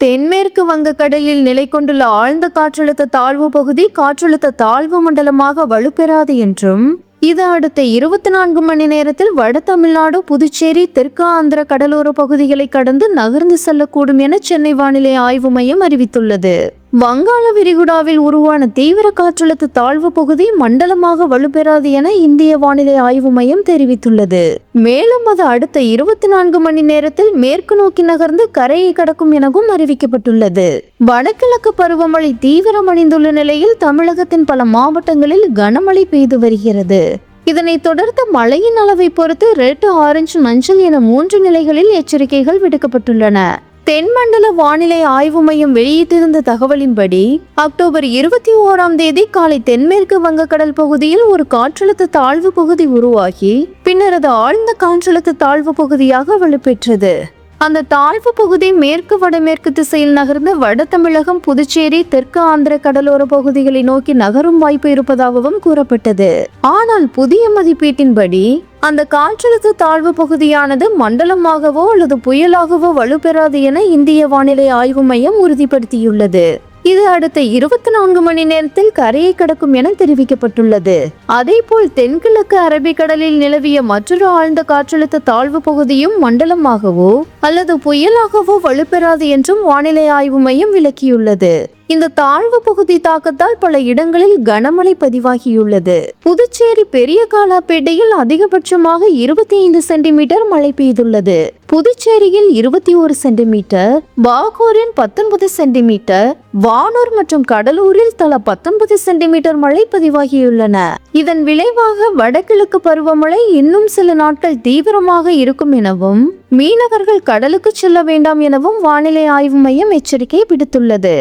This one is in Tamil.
தென்மேற்கு வங்கக்கடலில் நிலை கொண்டுள்ள ஆழ்ந்த காற்றழுத்த தாழ்வு பகுதி காற்றழுத்த தாழ்வு மண்டலமாக வலுப்பெறாது என்றும் இது அடுத்த 24 மணி நேரத்தில் வட தமிழ்நாடு, புதுச்சேரி, தெற்கு ஆந்திர கடலோர பகுதிகளை கடந்து நகர்ந்து செல்லக்கூடும் என சென்னை வானிலை ஆய்வு மையம் அறிவித்துள்ளது. வங்காள விரிகுடாவில் உருவான தீவிர காற்றழுத்த தாழ்வு பகுதி மண்டலமாக வலுப்பெறாது என இந்திய வானிலை ஆய்வு மையம் தெரிவித்துள்ளது. மேலும் அது அடுத்த 24 மணி நேரத்தில் மேற்கு நோக்கி நகர்ந்து கரையை கடக்கும் எனவும் அறிவிக்கப்பட்டுள்ளது. வடகிழக்கு பருவமழை தீவிரமடைந்துள்ள நிலையில் தமிழகத்தின் பல மாவட்டங்களில் கனமழை பெய்து வருகிறது. இதனைத் தொடர்ந்து மழையின் அளவை பொறுத்து ரெட், ஆரஞ்சு, மஞ்சள் என 3 நிலைகளில் எச்சரிக்கைகள் விடுக்கப்பட்டுள்ளன. தென்மண்டல வானிலை ஆய்வு மையம் வெளியிட்டிருந்த தகவலின்படி அக்டோபர் 21ஆம் தேதி காலை தென்மேற்கு வங்கக்கடல் பகுதியில் ஒரு காற்றழுத்த தாழ்வு பகுதி உருவாகி பின்னர் அது ஆழ்ந்த காற்றழுத்த தாழ்வு பகுதியாக வலுப்பெற்றது. அந்த தாழ்வு பகுதி மேற்கு வடமேற்கு திசையில் நகர்ந்து வட தமிழகம், புதுச்சேரி, தெற்கு ஆந்திர கடலோர பகுதிகளை நோக்கி நகரும் வாய்ப்பு இருப்பதாகவும் கூறப்பட்டது. ஆனால் புதிய மதிப்பீட்டின்படி அந்த காற்றழுத்த தாழ்வு பகுதியானது மண்டலமாகவோ அல்லது புயலாகவோ வலுப்பெறாது என இந்திய வானிலை ஆய்வு மையம் உறுதிப்படுத்தியுள்ளது. இது அடுத்த 24 மணி நேரத்தில் கரையை கடக்கும் என தெரிவிக்கப்பட்டுள்ளது. அதேபோல் தென்கிழக்கு அரபிக்கடலில் நிலவிய மற்றொரு ஆழ்ந்த காற்றழுத்த தாழ்வு பகுதியும் மண்டலமாகவோ அல்லது புயலாகவோ வலுப்பெறாது என்றும் வானிலை ஆய்வு மையம் விளக்கியுள்ளது. இந்த தாழ்வு பகுதி தாக்கத்தால் பல இடங்களில் கனமழை பதிவாகியுள்ளது. புதுச்சேரி பெரிய காலாப்பேட்டையில் அதிகபட்சமாக 25 சென்டிமீட்டர் மழை பெய்துள்ளது. புதுச்சேரியில் 21 சென்டிமீட்டர், பாகூரில் 19 சென்டிமீட்டர், வானூர் மற்றும் கடலூரில் தலா 19 சென்டிமீட்டர் மழை பதிவாகியுள்ளன. இதன் விளைவாக வடகிழக்கு பருவமழை இன்னும் சில நாட்கள் தீவிரமாக இருக்கும் எனவும் மீனவர்கள் கடலுக்கு செல்ல வேண்டாம் எனவும் வானிலை ஆய்வு மையம் எச்சரிக்கை விடுத்துள்ளது.